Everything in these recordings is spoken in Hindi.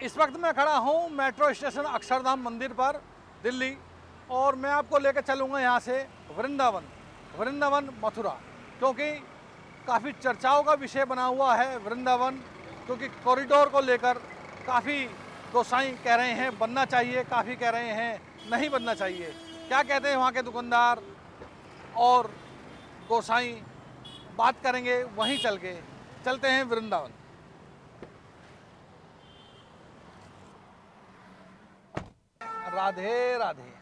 इस वक्त मैं खड़ा हूँ मेट्रो स्टेशन अक्षरधाम मंदिर पर, दिल्ली। और मैं आपको लेकर चलूँगा यहाँ से वृंदावन मथुरा, क्योंकि काफ़ी चर्चाओं का विषय बना हुआ है वृंदावन, क्योंकि कॉरिडोर को लेकर काफ़ी गोसाई कह रहे हैं बनना चाहिए, काफ़ी कह रहे हैं नहीं बनना चाहिए। क्या कहते हैं वहाँ के दुकानदार और गोसाई, बात करेंगे वहीं चलते हैं वृंदावन। राधे राधे।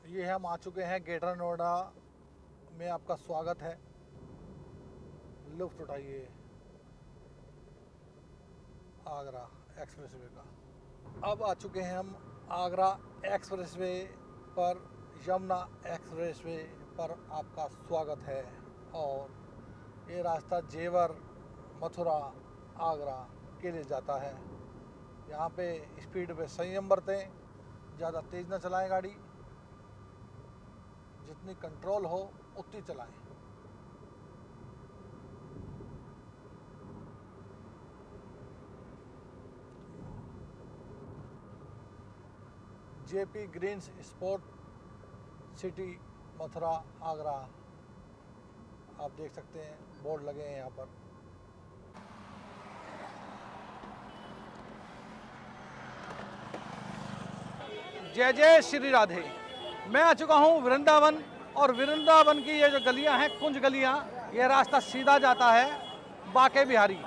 ये हम आ चुके हैं ग्रेटर नोएडा में, आपका स्वागत है। लुत्फ उठाइए आगरा एक्सप्रेसवे का। अब आ चुके हैं हम आगरा एक्सप्रेसवे पर, यमुना एक्सप्रेसवे पर आपका स्वागत है। और ये रास्ता जेवर, मथुरा, आगरा के लिए जाता है। यहाँ पे स्पीड पे संयम बरतें, ज़्यादा तेज़ ना चलाएं गाड़ी, जितनी कंट्रोल हो उतनी चलाएं। JP greens sport city Mathura Agra, आप देख सकते हैं बोर्ड लगे हैं यहाँ पर। जय जय श्री राधे। मैं आ चुका हूँ वृंदावन, और वृंदावन की ये जो गलियाँ हैं, कुंज गलियाँ, ये रास्ता सीधा जाता है बाके बिहारी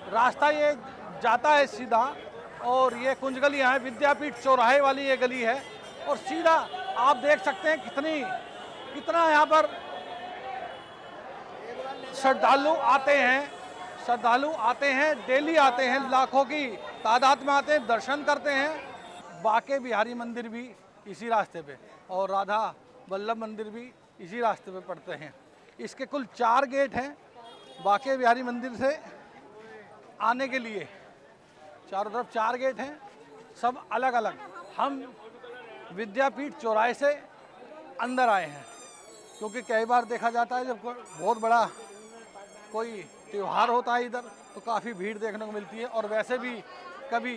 रास्ता ये जाता है सीधा। और ये कुंज गलियाँ हैं, विद्यापीठ चौराहे वाली ये गली है। और सीधा आप देख सकते हैं कितना यहाँ पर श्रद्धालु आते हैं, डेली आते हैं, लाखों की तादाद में आते हैं, दर्शन करते हैं। बाके बिहारी मंदिर भी इसी रास्ते पे, और राधा वल्लभ मंदिर भी इसी रास्ते पे पड़ते हैं। इसके कुल 4 गेट हैं बाके बिहारी मंदिर से आने के लिए। चारों तरफ 4 गेट हैं, सब अलग अलग। हम विद्यापीठ चौराहे से अंदर आए हैं, क्योंकि कई बार देखा जाता है जब बहुत बड़ा कोई त्यौहार होता है इधर, तो काफ़ी भीड़ देखने को मिलती है। और वैसे भी कभी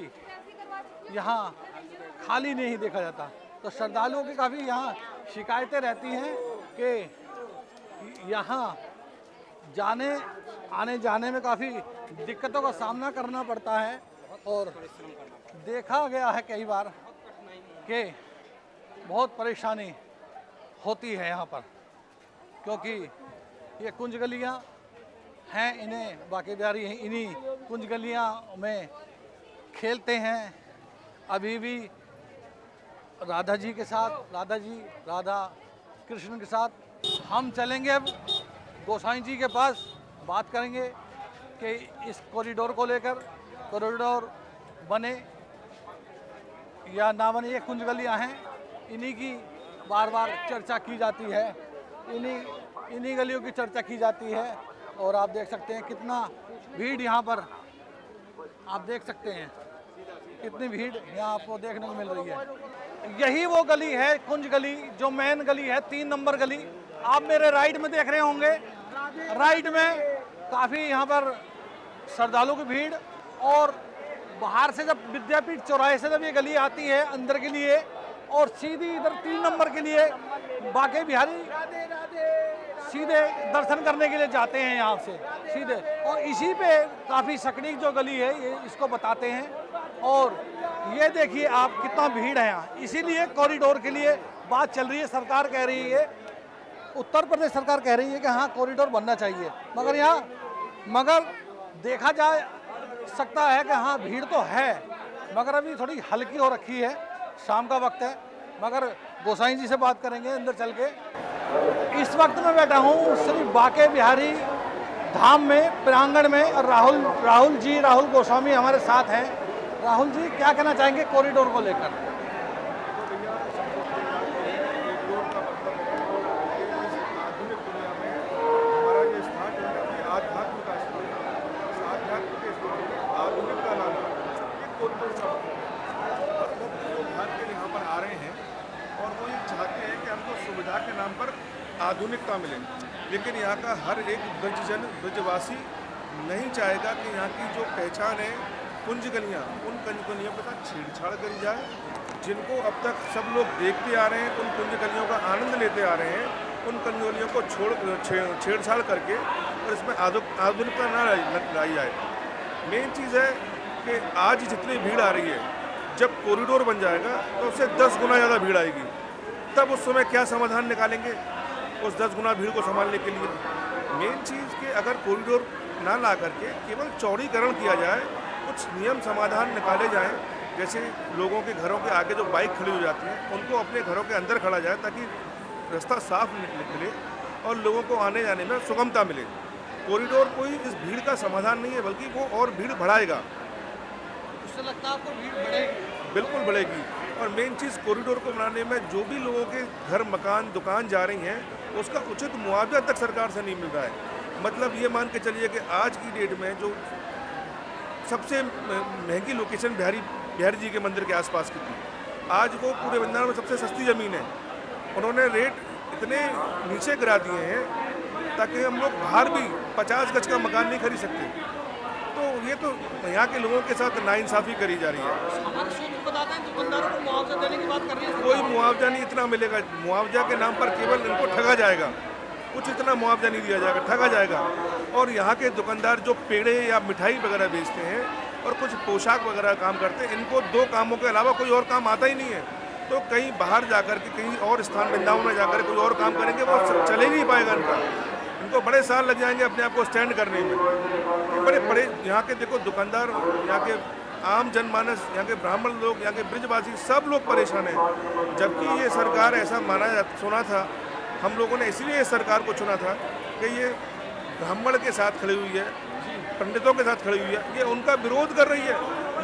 यहाँ खाली नहीं देखा जाता, तो श्रद्धालुओं की काफ़ी यहाँ शिकायतें रहती हैं कि यहाँ आने जाने में काफ़ी दिक्कतों का सामना करना पड़ता है। और देखा गया है कई बार कि बहुत परेशानी होती है यहाँ पर, क्योंकि ये कुंज गलियाँ हैं, इन्हें बाके बिहारी इन्हीं कुंज गलियाँ में खेलते हैं। अभी भी राधा कृष्ण के साथ हम चलेंगे। अब गोसाई जी के पास बात करेंगे कि इस कॉरिडोर को लेकर, कॉरिडोर बने या ना बने। ये कुंज गलियाँ हैं, इन्हीं की बार बार चर्चा की जाती है, इन्हीं गलियों की चर्चा की जाती है। और आप देख सकते हैं कितना भीड़ यहाँ पर, आप देख सकते हैं कितनी भीड़ यहाँ आपको देखने को मिल रही है। यही वो गली है, कुंज गली, जो मेन गली है, 3 नंबर गली। आप मेरे राइट में देख रहे होंगे, राइट में काफ़ी यहाँ पर श्रद्धालुओं की भीड़। और बाहर से जब विद्यापीठ चौराहे से जब ये गली आती है अंदर के लिए, और सीधी इधर 3 नंबर के लिए बाके बिहारी सीधे दर्शन करने के लिए जाते हैं यहाँ से सीधे। और इसी पे काफ़ी सकड़ी जो गली है ये इसको बताते हैं। और ये देखिए आप कितना भीड़ है यहाँ, इसीलिए कॉरिडोर के लिए बात चल रही है। सरकार कह रही है, उत्तर प्रदेश सरकार कह रही है कि हाँ कॉरिडोर बनना चाहिए, मगर देखा जा सकता है कि हाँ भीड़ तो है, मगर अभी थोड़ी हल्की हो रखी है, शाम का वक्त है। मगर गोसाई जी से बात करेंगे अंदर चल के। इस वक्त मैं बैठा हूँ श्री बाके बिहारी धाम में, प्रांगण में। और राहुल गोस्वामी हमारे साथ हैं। राहुल जी, क्या कहना चाहेंगे कॉरिडोर को लेकर? यहाँ पर आ रहे हैं और वो ये चाहते हैं कि हमको सुविधा के नाम पर आधुनिकता मिले। लेकिन यहाँ का हर एक ब्रजजन, ब्रजवासी नहीं चाहेगा कि यहाँ की जो पहचान है कुंज गलियाँ, उन कुंज गलियों के साथ छेड़छाड़ करी जाए, जिनको अब तक सब लोग देखते आ रहे हैं, उन कुंज गलियों का आनंद लेते आ रहे हैं, उन कुंज गलियों को छेड़छाड़ करके और इसमें आधुनिकता ना लाई जाए। मेन चीज़ है कि आज जितनी भीड़ आ रही है, जब कॉरिडोर बन जाएगा तो उससे 10 गुना ज़्यादा भीड़ आएगी। तब उस समय क्या समाधान निकालेंगे उस 10 गुना भीड़ को संभालने के लिए? मेन चीज़ कि अगर कॉरिडोर ना ला करके केवल चौड़ीकरण किया जाए, कुछ नियम समाधान निकाले जाएं, जैसे लोगों के घरों के आगे जो बाइक खड़ी हो जाती है उनको अपने घरों के अंदर खड़ा जाए ताकि रास्ता साफ निकले और लोगों को आने जाने में सुगमता मिले। कॉरिडोर कोई इस भीड़ का समाधान नहीं है, बल्कि वो और भीड़ बढ़ाएगा। उससे लगता है आपको भीड़ बढ़ेगी? बिल्कुल बढ़ेगी। और मेन चीज़ कॉरिडोर को बनाने में जो भी लोगों के घर, मकान, दुकान जा रही हैं, उसका उचित मुआवजा तक सरकार से नहीं मिल रहा है। मतलब ये मान के चलिए कि आज की डेट में जो सबसे महंगी लोकेशन बिहारी जी के मंदिर के आसपास की थी, आज वो पूरे वृंदावन में सबसे सस्ती ज़मीन है। उन्होंने रेट इतने नीचे गिरा दिए हैं ताकि हम लोग बाहर भी 50 गज का मकान नहीं खरीद सकते। तो ये तो यहाँ के लोगों के साथ नाइंसाफ़ी करी जा रही है। हमारे सूत्र बताते हैं दुकानदारों को मुआवजा देने की बात कर रही है। कोई मुआवजा नहीं इतना मिलेगा। मुआवजा के नाम पर केवल इनको ठगा जाएगा, कुछ इतना मुआवजा नहीं दिया जाएगा, ठगा जाएगा। और यहाँ के दुकानदार जो पेड़े या मिठाई वगैरह बेचते हैं और कुछ पोशाक वगैरह काम करते हैं, इनको 2 कामों के अलावा कोई और काम आता ही नहीं है। तो कहीं बाहर जाकर के कहीं और स्थान वृंदावन में जाकर कोई और काम करेंगे, वो चले नहीं पाएगा इनको बड़े साल लग जाएंगे अपने आप को स्टैंड करने में। बड़े यहाँ के देखो दुकानदार, यहाँ के आम जनमानस, यहाँ के ब्राह्मण लोग, यहाँ के ब्रजवासी सब लोग परेशान हैं। जबकि ये सरकार ऐसा सुना था, हम लोगों ने इसीलिए इस सरकार को चुना था कि ये ब्राह्मण के साथ खड़ी हुई है, पंडितों के साथ खड़ी हुई है, ये उनका विरोध कर रही है,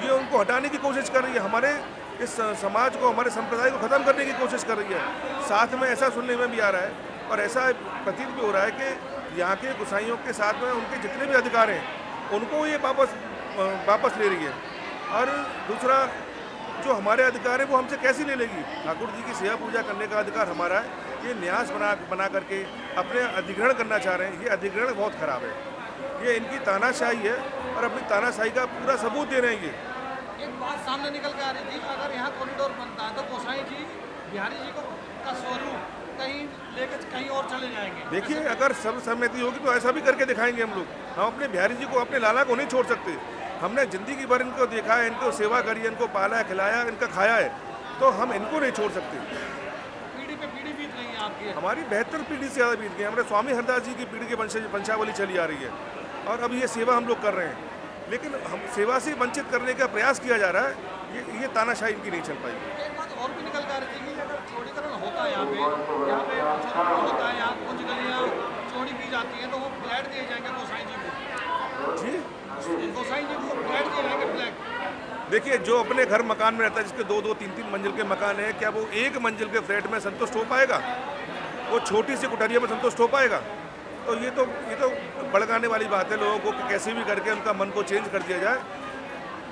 ये उनको हटाने की कोशिश कर रही है, हमारे इस समाज को, हमारे संप्रदाय को ख़त्म करने की कोशिश कर रही है। साथ में ऐसा सुनने में भी आ रहा है और ऐसा प्रतीत भी हो रहा है कि यहाँ के गोसाइयों के साथ में उनके जितने भी अधिकार हैं उनको ये वापस ले रही है। और दूसरा, जो हमारे अधिकार है वो हमसे कैसे ले लेगी? ठाकुर जी की सेवा पूजा करने का अधिकार हमारा है, ये न्यास बना करके अपने अधिग्रहण करना चाह रहे हैं। ये अधिग्रहण बहुत ख़राब है, ये इनकी तानाशाही है और अपनी तानाशाही का पूरा सबूत दे रहे हैं। ये एक बात सामने निकल के आ रही थी, अगर यहाँ कॉरिडोर बनता है तो गोसाई जी बिहारी जी का स्वरूप कहीं लेकर कहीं और चले जाएंगे। देखिए, अगर सर्वसम्मति होगी तो ऐसा भी करके दिखाएंगे हम लोग। हम अपने बिहारी जी को, अपने लाला को नहीं छोड़ सकते। हमने जिंदगी भर इनको देखा है, इनको सेवा करी है, इनको पाला है, खिलाया, इनका खाया है, तो हम इनको नहीं छोड़ सकते। पीढ़ी पे पीढ़ी बीत रही है आपकी। हमारी 72 पीढ़ी से ज़्यादा बीत गई। हमारे स्वामी हरदास जी की पीढ़ी की वंशावली चली आ रही है और अब ये सेवा हम लोग कर रहे हैं, लेकिन हम सेवा से वंचित करने का प्रयास किया जा रहा है। ये तानाशाही इनकी नहीं चल पाएगी। एक बात और भी निकल कर आ रही थी कि अगर चौड़ीकरण होता है यहाँ पे होता है, यहाँ कुछ गलियाँ चौड़ी की जाती हैं तो वो फ्लैट दिए जाएंगे गोसाई जी को। जी, गोसाई जी को फ्लैट दिए जाएंगे, फ्लैट। देखिए, जो अपने घर मकान में रहता है, जिसके 2-2, 3-3 मंजिल के मकान है, क्या वो 1 मंजिल के फ्लैट में संतुष्ट हो पाएगा? वो छोटी सी कुटरिया में संतुष्ट हो पाएगा? तो ये तो भड़काने वाली बात है लोगों को कि कैसे भी करके उनका मन को चेंज कर दिया जाए।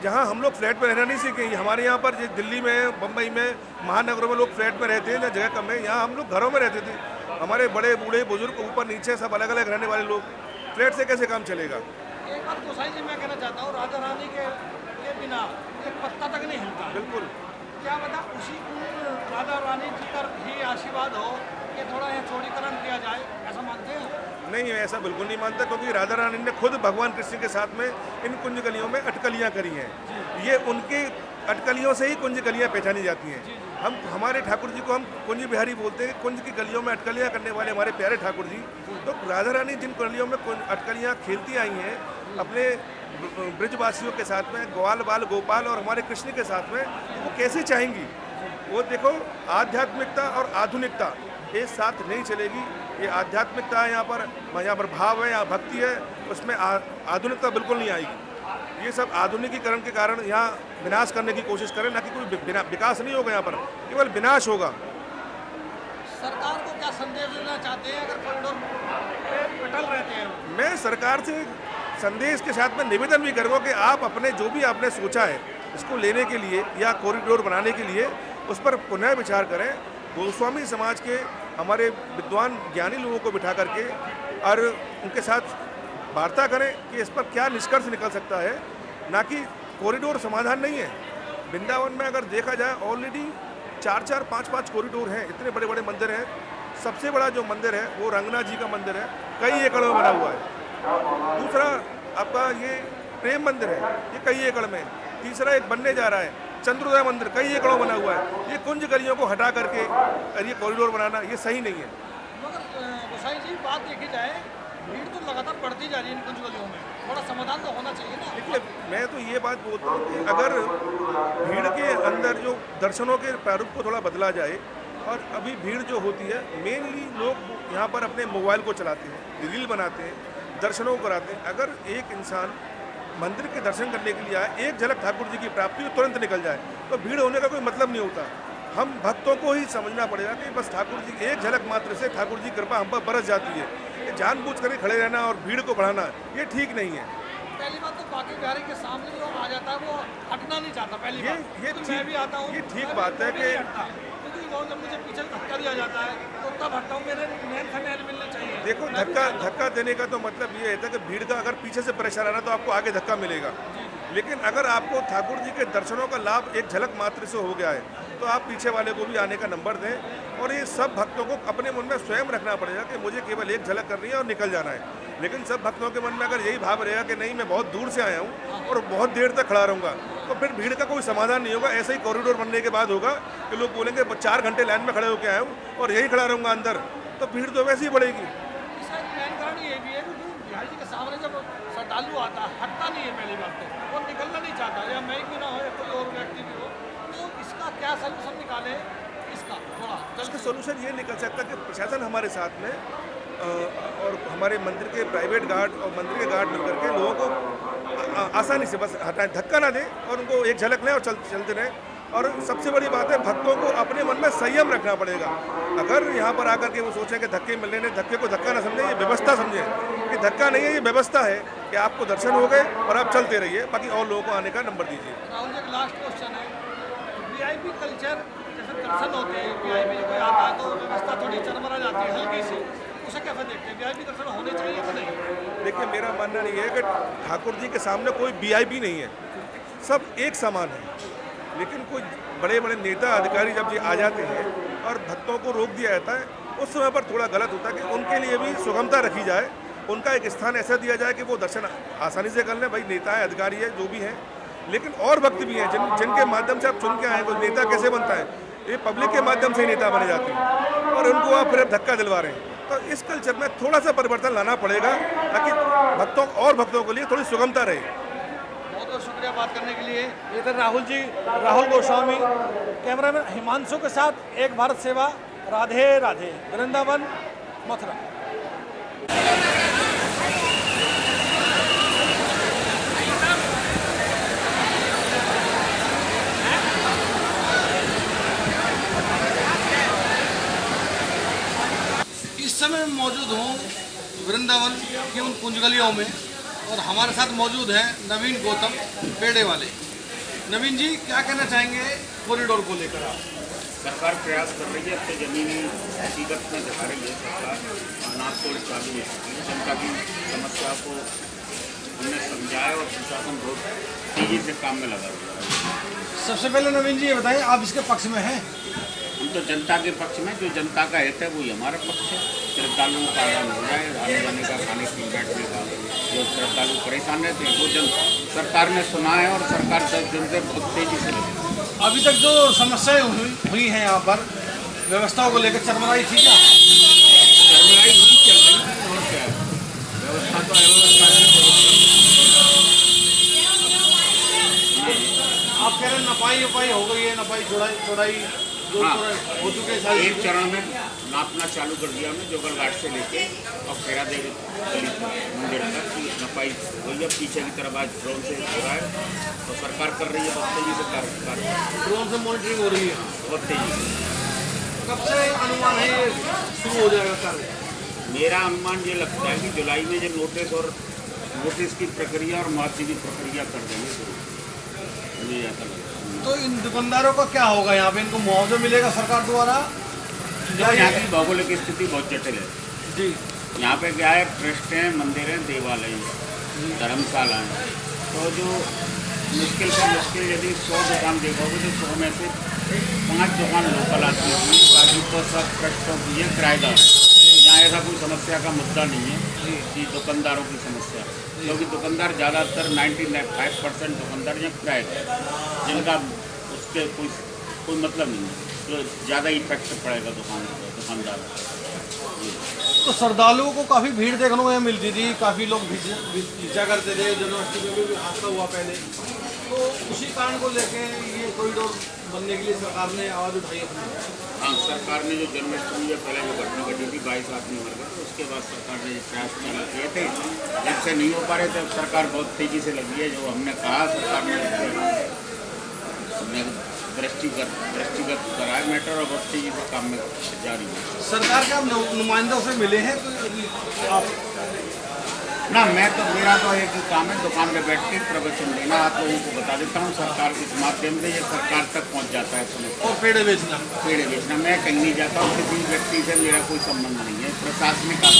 जहाँ हम लोग फ्लैट में रहना नहीं सीखे, हमारे यहाँ पर दिल्ली में, बम्बई में, महानगरों में लोग फ्लैट में रहते हैं, जहाँ जगह कम है, यहाँ हम लोग घरों में रहते थे। हमारे बड़े बूढ़े बुजुर्ग ऊपर नीचे सब अलग अलग रहने वाले लोग, फ्लैट से कैसे काम चलेगा? एक बात गोसाई जी मैं कहना चाहता हूँ, राजा रानी के बिना एक पत्ता तक नहीं हिलता। बिल्कुल। क्या बता, उसी राजा रानी जी का ही आशीर्वाद हो कि थोड़ा यहाँ चौड़ीकरण किया जाए, ऐसा मानते हैं? नहीं, ऐसा बिल्कुल नहीं मानता, क्योंकि राधा रानी ने खुद भगवान कृष्ण के साथ में इन कुंज गलियों में अटकलियाँ करी हैं। ये उनकी अटकलियों से ही कुंज गलियाँ पहचानी जाती हैं। हमारे ठाकुर जी को हम कुंज बिहारी बोलते हैं। कुंज की गलियों में अटकलियाँ करने वाले हमारे प्यारे ठाकुर जी। तो राधा रानी जिन गलियों में अटकलियाँ खेलती आई हैं अपने ब्रजवासियों के साथ में, ग्वाल बाल गोपाल और हमारे कृष्ण के साथ में, वो कैसे चाहेंगी? वो देखो, आध्यात्मिकता और आधुनिकता एक साथ नहीं चलेगी। ये आध्यात्मिकता है, यहाँ पर भाव है, यहाँ भक्ति है, उसमें आधुनिकता बिल्कुल नहीं आएगी। ये सब आधुनिकीकरण के कारण यहाँ विनाश करने की कोशिश करें, ना कि कोई विकास नहीं होगा, यहाँ पर केवल विनाश होगा। सरकार को क्या संदेश देना चाहते हैं अगर कॉरिडोर पटल रहते हैं? मैं सरकार से संदेश के साथ में निवेदन भी करूँगा कि आप अपने जो भी आपने सोचा है इसको लेने के लिए या कॉरिडोर बनाने के लिए, उस पर पुनः विचार करें। गोस्वामी समाज के हमारे विद्वान ज्ञानी लोगों को बिठा करके और उनके साथ वार्ता करें कि इस पर क्या निष्कर्ष निकल सकता है, ना कि कॉरिडोर समाधान नहीं है। वृंदावन में अगर देखा जाए ऑलरेडी 4-4, 5-5 कॉरिडोर हैं, इतने बड़े बड़े मंदिर हैं। सबसे बड़ा जो मंदिर है वो रंगनाथ जी का मंदिर है, कई एकड़ में बना हुआ है। दूसरा आपका ये प्रेम मंदिर है, ये कई एकड़ में। तीसरा एक बनने जा रहा है चंद्रोदय मंदिर, कई एकड़ों बना हुआ है। ये कुंज गलियों को हटा करके और ये कॉरिडोर बनाना ये सही नहीं है। मगर गोसाई जी बात देखी जाए, भीड़ तो लगातार बढ़ती जा रही है इन कुंज गलियों में, थोड़ा समाधान तो होना चाहिए ना। देखिए, मैं तो ये बात बोलता हूँ कि अगर भीड़ के अंदर जो दर्शनों के प्रारूप को थोड़ा बदला जाए, और अभी भीड़ जो होती है मेनली लोग यहाँ पर अपने मोबाइल को चलाते हैं, रील बनाते हैं, दर्शनों को कराते हैं। अगर एक इंसान मंदिर के दर्शन करने के लिए आए, एक झलक ठाकुर जी की प्राप्ति हो, तुरंत निकल जाए, तो भीड़ होने का कोई मतलब नहीं होता। हम भक्तों को ही समझना पड़ेगा कि बस ठाकुर जी एक झलक मात्र से ठाकुर जी की कृपा हम पर बरस जाती है। ये जानबूझ कर खड़े रहना और भीड़ को बढ़ाना ये ठीक नहीं है। पहली बात तो बाकी बिहारी के सामने जो आ जाता है वो हटना नहीं चाहता। पहली बात ये तो मैं भी आता हूँ, ये ठीक बात है कि क्योंकि वो जब मुझे पीछे धक्का दिया जाता है तो तब हटता हूँ। मेरे नैन से नैन मिलने चाहिए। देखो, धक्का देने का तो मतलब ये है कि भीड़ का अगर पीछे से परेशान आना तो आपको आगे धक्का मिलेगा। लेकिन अगर आपको ठाकुर जी के दर्शनों का लाभ एक झलक मात्र से हो गया है तो आप पीछे वाले को भी आने का नंबर दें। और ये सब भक्तों को अपने मन में स्वयं रखना पड़ेगा कि मुझे केवल एक झलक करनी है और निकल जाना है। लेकिन सब भक्तों के मन में अगर यही भाव रहेगा कि नहीं, मैं बहुत दूर से आया हूँ और बहुत देर तक खड़ा रहूँगा, तो फिर भीड़ का कोई समाधान नहीं होगा। ऐसे ही कॉरिडोर बनने के बाद होगा कि लोग बोलेंगे 4 घंटे लाइन में खड़े होकर आया हूँ और यही खड़ा रहूँगा अंदर, तो भीड़ तो वैसे ही बढ़ेगी। मेन कारण ये भी है कि बिहारी जी के सामने जब श्रद्धालु आता है हटता नहीं है। पहली बात तो वो निकलना नहीं चाहता, या मैं क्यों ना हो या कोई और व्यक्ति भी हो, तो इसका क्या सोल्यूशन निकाले? इसका थोड़ा इसका सोल्यूशन ये निकल सकता है कि प्रशासन हमारे साथ में और हमारे मंदिर के प्राइवेट गार्ड और मंदिर के गार्ड मिलकर के लोगों को आसानी से बस हटाएं, धक्का ना दें और उनको एक झलक लें और चलते रहें। और सबसे बड़ी बात है, भक्तों को अपने मन में संयम रखना पड़ेगा। अगर यहाँ पर आकर के वो सोचें कि धक्के मिलने ने, धक्के को धक्का ना समझें, ये व्यवस्था समझें कि धक्का नहीं है, ये व्यवस्था है कि आपको दर्शन हो गए और आप चलते रहिए, बाकी और लोगों को आने का नंबर दीजिए। राहुल जी, एक लास्ट क्वेश्चन है, वीआईपी कल्चर जैसे दर्शन होते हैं, वीआईपी कोई आता है तो व्यवस्था थोड़ी चरमरा जाती है हल्की सी, उसे कैसे देखते हैं? वीआईपी दर्शन होने चाहिए कि नहीं? देखिए, मेरा मानना नहीं है कि ठाकुर जी के सामने कोई वीआईपी नहीं है, सब एक समान है। लेकिन कोई बड़े बड़े नेता अधिकारी जब ये आ जाते हैं और भक्तों को रोक दिया जाता है, उस समय पर थोड़ा गलत होता है कि उनके लिए भी सुगमता रखी जाए, उनका एक स्थान ऐसा दिया जाए कि वो दर्शन आसानी से कर लें। भाई नेता है, अधिकारी है, जो भी हैं, लेकिन और भक्त भी हैं जिनके माध्यम से आप चुन के आए। कोई नेता कैसे बनता है? ये पब्लिक के माध्यम से ही नेता बने जाते हैं और उनको आप फिर धक्का दिलवा रहे हैं। तो इस कल्चर में थोड़ा सा परिवर्तन लाना पड़ेगा ताकि भक्तों के लिए थोड़ी सुगमता रहे। बहुत बहुत शुक्रिया बात करने के लिए। ये थे राहुल गोस्वामी, कैमरामैन हिमांशु के साथ एक भारत सेवा। राधे राधे। वृंदावन, मथुरा। इस समय मौजूद हूँ वृंदावन की उन कुंज गलियों में और हमारे साथ मौजूद हैं नवीन गौतम, पेड़े वाले। नवीन जी, क्या कहना चाहेंगे कॉरिडोर को लेकर? आप सरकार प्रयास कर रही है, अपनी ज़मीनी हकीकत में दिखा रही है सरकार, और नाप तोड़ चालू है। जनता की समस्या को हमने समझाया और प्रशासन बहुत तेजी से काम में लगा हुआ है। सबसे पहले नवीन जी ये बताइए, आप इसके पक्ष में हैं? हम तो जनता के पक्ष में, जो जनता का हित है वही हमारा पक्ष है। श्रद्धालुओं का आराम हो जाए, आने जाने का, खाने पीने बैठने का, जो श्रद्धालु परेशान रहते हैं वो सरकार ने सुना है और सरकार 10 दिन से बहुत तेजी से लगी। अभी तक जो समस्याएं हुई हैं यहाँ पर व्यवस्थाओं को लेकर, चरमराई थी क्या? चरमराई हुई, चल रही है, और क्या है, व्यवस्था तो अव्यवस्था आप कह रहे हैं नपाई उपाई हो गई है, नपाई चौड़ाई हाँ, हो चुके हैं। एक चरण में नापना चालू कर दिया हमने, जोगल घाट से लेके और खेरा देवी मंदिर तक की नपाई हुई है। पीछे की तरफ आज ड्रोन से हो रहा है तो सरकार कर रही है, बहुत तेजी से कार्य, ड्रोन से मॉनिटरिंग हो रही है बहुत तेजी से। कब से अनुमान है ये शुरू हो जाएगा कार्य? मेरा अनुमान ये लगता है कि जुलाई में जो नोटिस की प्रक्रिया और मुआवजे की प्रक्रिया कर देंगे शुरू, मुझे ऐसा लगता है। तो इन दुकानदारों का क्या होगा यहाँ पे? इनको मुआवजा मिलेगा सरकार द्वारा? तो यहाँ की भौगोलिक स्थिति बहुत जटिल है। जी यहाँ पे क्या है, ट्रस्ट हैं, मंदिर हैं, देवालय हैं, धर्मशाला हैं। तो जो मुश्किल से मुश्किल यदि 100 दुकान देखोगे तो 100 में से 5 दुकान लोकल आती है, बाकी तो सब ट्रस्टों की है, किराएदार है। यहाँ ऐसा कोई समस्या का मुद्दा नहीं है कि दुकानदारों की समस्या, क्योंकि दुकानदार ज़्यादातर 95% दुकानदार यहाँ किराएदार, जिनका उसके कोई मतलब नहीं है, तो ज़्यादा इफेक्ट पड़ेगा दुकानदारों को। तो श्रद्धालुओं को काफ़ी भीड़ देखने को मिलती थी, काफ़ी लोग भिजा करते थे, यूनिवर्सिटी में भी हादसा हुआ पहले, तो उसी कारण को लेके ये कॉरिडोर बनने के लिए सरकार ने आवाज़ उठाई अपनी। हाँ, सरकार ने जो जन्माष्टमी या पहले जो घटना घटी थी 22 आदमी मर गए, तो उसके बाद सरकार ने प्रयास चालू किए थे, जब से नहीं हो पा रहे थे सरकार बहुत तेज़ी से लगी है। जो हमने कहा सरकार ने दृष्टिगत कराया मैटर और बहुत तेज़ी से काम में जारी है। सरकार के आप नुमाइंदों से मिले हैं तो आप? ना, मेरा तो एक ही काम है, दुकान में बैठ के प्रवचन देना, आप लोगों को बता देता हूँ। सरकार के इस माध्यम से ये सरकार तक पहुँच जाता है समझ। और पेड़े बेचना? पेड़े बेचना मैं कहीं नहीं जाता हूँ, किसी व्यक्ति से मेरा कोई संबंध नहीं है। प्रशासनिक काम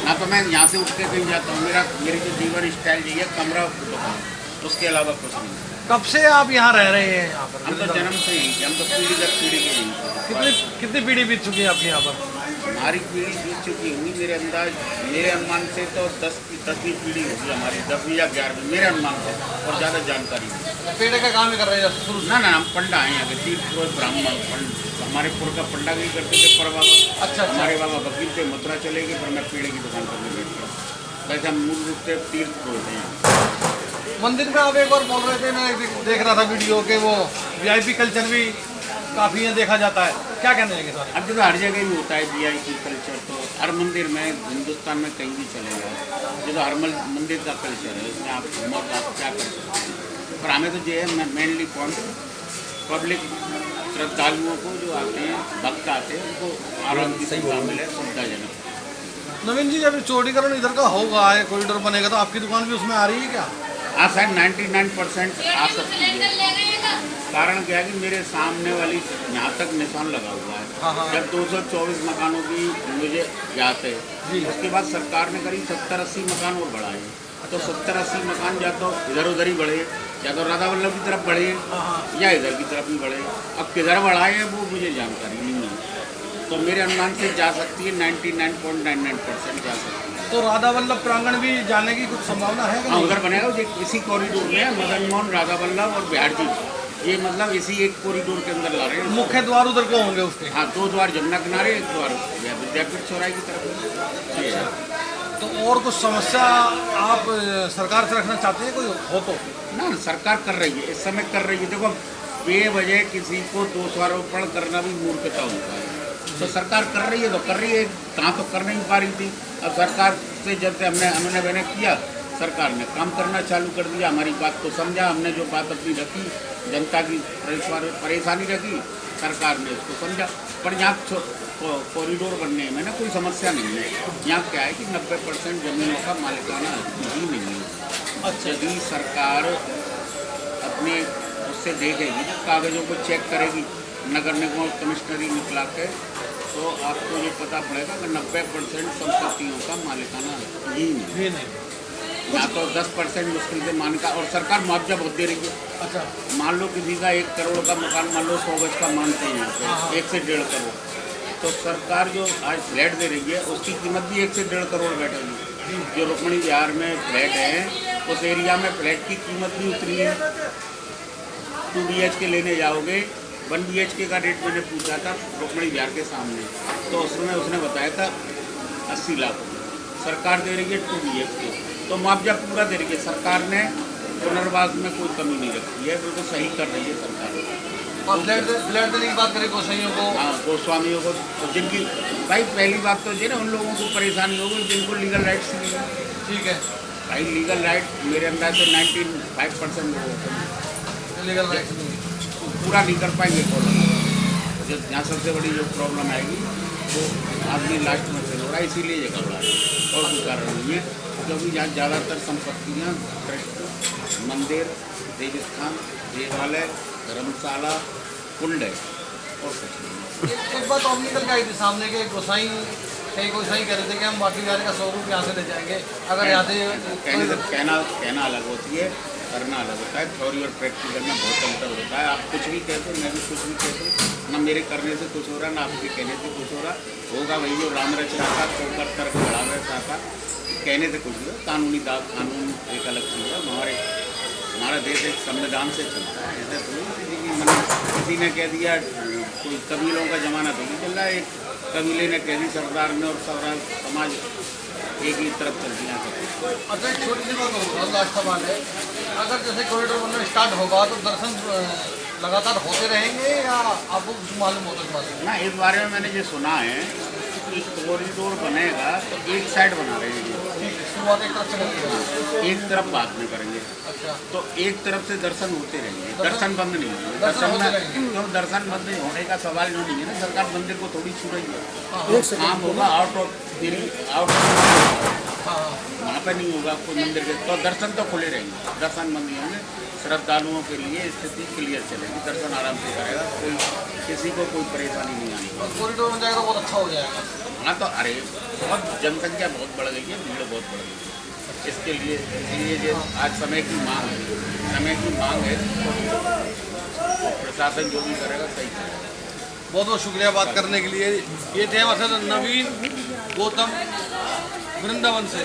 ना, तो मैं यहाँ से उठ के कहीं जाता हूँ, मेरी जो जीवन स्टाइल यही है, कमरा दुकान, उसके अलावा कुछ नहीं। कब से आप यहाँ रह रहे हैं यहाँ पर? हम तो जन्म से ही, हम तो पीढ़ी दर पीढ़ी के ही। कितनी पीढ़ी बीत चुकी है आपके यहाँ पर? हमारी पीढ़ी बीत चुकी होगी, मेरे अनुमान से तो 10वीं पीढ़ी होगी हमारी, 10वीं या 11वीं मेरे अनुमान से, और ज़्यादा जानकारी नहीं। पेड़े का काम ही कर रहे हैं शुरू से? ना, हम पंडा हैं यहाँ के, तीर्थ ब्राह्मण हमारे पुर का पंडा भी करते थे पर बाबा। अच्छा। हमारे बाबा वकील थे, मथुरा चले गए, पर मैं पेड़े की दुकान करने बैठ गया। वैसे हम मूल रूप से तीर्थ को होते हैं। मंदिर में आप एक बार बोल रहे थे, मैं देख रहा था वीडियो के, वो VIP कल्चर भी काफ़ी यहाँ देखा जाता है, क्या कहने लगे सर? अब तो हर जगह ही होता है VIP कल्चर, तो हर मंदिर में हिंदुस्तान में कहीं भी चलेगा। ये तो हर मंदिर का कल्चर है, इसमें आप क्या कर सकते हैं। पर हमें तो ये है मेनली पॉइंट, पब्लिक श्रद्धालुओं को जो आते हैं, भक्त आते हैं, उनको आराम की सुविधा मिले, सुविधाजनक। नवीन जी, जब चौड़ीकरण इधर का होगा, ये कॉरिडोर बनेगा, तो आपकी दुकान भी उसमें आ रही है क्या? हाँ सर, 99% आ सकती है। कारण क्या है कि मेरे सामने वाली यहाँ तक निशान लगा हुआ है। हाँ। जब 224 मकानों की मुझे याद है, उसके बाद सरकार ने करीब 70-80 मकान और बढ़ाए। तो 70-80 मकान या तो इधर उधर ही बढ़े, या तो राधा वल्लभ की तरफ बढ़े, या इधर की तरफ ही बढ़े। अब किधर बढ़ाए हैं वो मुझे जानकारी नहीं है, तो मेरे अनुमान से जा सकती है, 99.99% जा सकती है। तो राधा वल्लभ प्रांगण भी जाने की कुछ संभावना है? हाँ, उधर बनेगा, इसी कॉरिडोर में मदन मोहन, राधा वल्लभ और बिहार जी, ये मतलब इसी एक कॉरिडोर के अंदर ला रहे हैं। मुख्य द्वार उधर को होंगे उसके? हाँ, 2 द्वार जमुना किनारे, 1 द्वार विद्यापीठ चौराहे की तरफ। तो और कुछ समस्या आप सरकार से रखना चाहते हैं, कोई हो तो? ना, सरकार कर रही है, इस समय कर रही है। देखो, बेवजह किसी को दोषारोपण करना भी मूर्खता होता है। तो सरकार कर रही है तो कर रही है, कहाँ तो कर नहीं पा रही थी। अब सरकार से जब से हमने मैंने किया, सरकार ने काम करना चालू कर दिया, हमारी बात को समझा, हमने जो बात अपनी रखी, जनता की परेशानी रखी, सरकार ने उसको समझा। पर यहाँ कॉरिडोर बनने में ना कोई समस्या नहीं है। यहाँ क्या है कि 90% जमीनों का मालिकाना ही नहीं है। अच्छा, यदि सरकार अपने उससे देखेगी, कागज़ों को चेक करेगी, नगर निगम कमिश्नरी निकला के, तो आपको ये पता पड़ेगा कि 90% संपत्तियों का मालिकाना ही नहीं। यहाँ तो 10% मुश्किल से मानका, और सरकार मुआवजा बहुत दे रही है। अच्छा, मान लो किसी का 1 करोड़ का मकान, मान लो 100 गज का मानते हैं यहाँ पे, 1 से 1.5 करोड़, तो सरकार जो आज फ्लैट दे रही है उसकी कीमत भी 1 से 1.5 करोड़ बैठेगी। जो रुक्मणी विहार में फ्लैट है, उस एरिया में फ्लैट की कीमत भी उतनी है। 2 BHK लेने जाओगे, 1 BHK का रेट मैंने पूछा था रुक्मणी विहार के सामने, तो उसने बताया था 80 लाख। सरकार दे रही है 2 BHK, तो मुआवजा पूरा दे रही है सरकार ने। पुनर्वास में कोई कमी नहीं रखी है, बिल्कुल सही कर रही है सरकार। और फ्लैट देने की बात करें गोसाइयों को? हाँ, गोस्वामियों को, जिनकी भाई पहली बात तो ये ना, उन लोगों को परेशानी होगी जिनको लीगल राइट्स नहीं है। ठीक है भाई, लीगल राइट मेरे अंदाज से 95% लोगों को लीगल राइट्स नहीं पूरा नहीं कर पाएंगे। जो यहाँ सबसे बड़ी जो प्रॉब्लम आएगी वो आदमी लास्ट में फेल हो रहा है, इसीलिए ये घबरा है, और कोई कारण नहीं है। क्योंकि यहाँ ज़्यादातर संपत्तियाँ ट्रस्ट, मंदिर, देवस्थान, देवालय, धर्मशाला, कुंड है, और कुछ नहीं। एक बात और निकल के आई थी सामने के गोसाई, कई गोसाई कह रहे थे कि हम बाटी बिहारी का स्वरूप यहाँ से ले जाएंगे अगर यहाँ से कहना अलग होती है, करना अलग होता है। थ्योरी और प्रैक्टिकल में बहुत अंतर होता है। आप कुछ भी कहते हो, मैं भी कुछ भी कहता हूँ ना, मेरे करने से कुछ हो रहा ना आपके कहने से कुछ हो रहा होगा। वही जो राम रचना था तो कर तर्क बढ़ा रहता था, कहने से कुछ भी हो। कानूनी कानून एक अलग चीज़ है। हमारा देश एक संविधान से चलता है। ऐसा तो किसी ने कह दिया, कोई कबीलों का ज़माना तो नहीं चल रहा है, एक कबीले ने कह दी सरदार ने, और सरदार समाज एक ही तरफ चल दिया। अच्छा, एक छोटी सी बात होगा, लास्ट सवाल है, अगर जैसे कॉरिडोर बनना स्टार्ट होगा तो दर्शन लगातार होते रहेंगे या आपको कुछ मालूम होता है बात? ना, इस बारे में मैंने ये सुना है कि कॉरिडोर बनेगा तो एक साइड बना रहे हैं, शुरुआत एक तरफ से करेंगे, एक तरफ बाद में करेंगे। अच्छा, तो एक तरफ से दर्शन होते रहेंगे, दर्शन बंद नहीं होंगे। दर्शन होते रहेंगे। क्यों दर्शन बंद होने का सवाल जो नहीं है ना, सरकार मंदिर को थोड़ी छू रही हाँ, है। काम होगा आउट ऑफ हाँ, वहाँ पर नहीं होगा कोई मंदिर के, तो दर्शन तो खुले रहेंगे, दर्शन बंद नहीं होंगे। श्रद्धालुओं के लिए स्थिति क्लियर चलेगी, दर्शन आराम से करेगा, कोई किसी को कोई परेशानी नहीं आनी। और कॉरिडोर बन जाएगा तो बहुत अच्छा हो जाएगा। हाँ, तो अरे बहुत जनसंख्या बहुत बढ़ गई है, भीड़ बहुत बढ़ गई है। इसके लिए इसलिए जो आज समय की मांग है, तो प्रशासन जो भी करेगा सही करेगा। बहुत बहुत शुक्रिया बात करने के लिए। ये थे हमारे साथ नवीन गौतम वृंदावन से।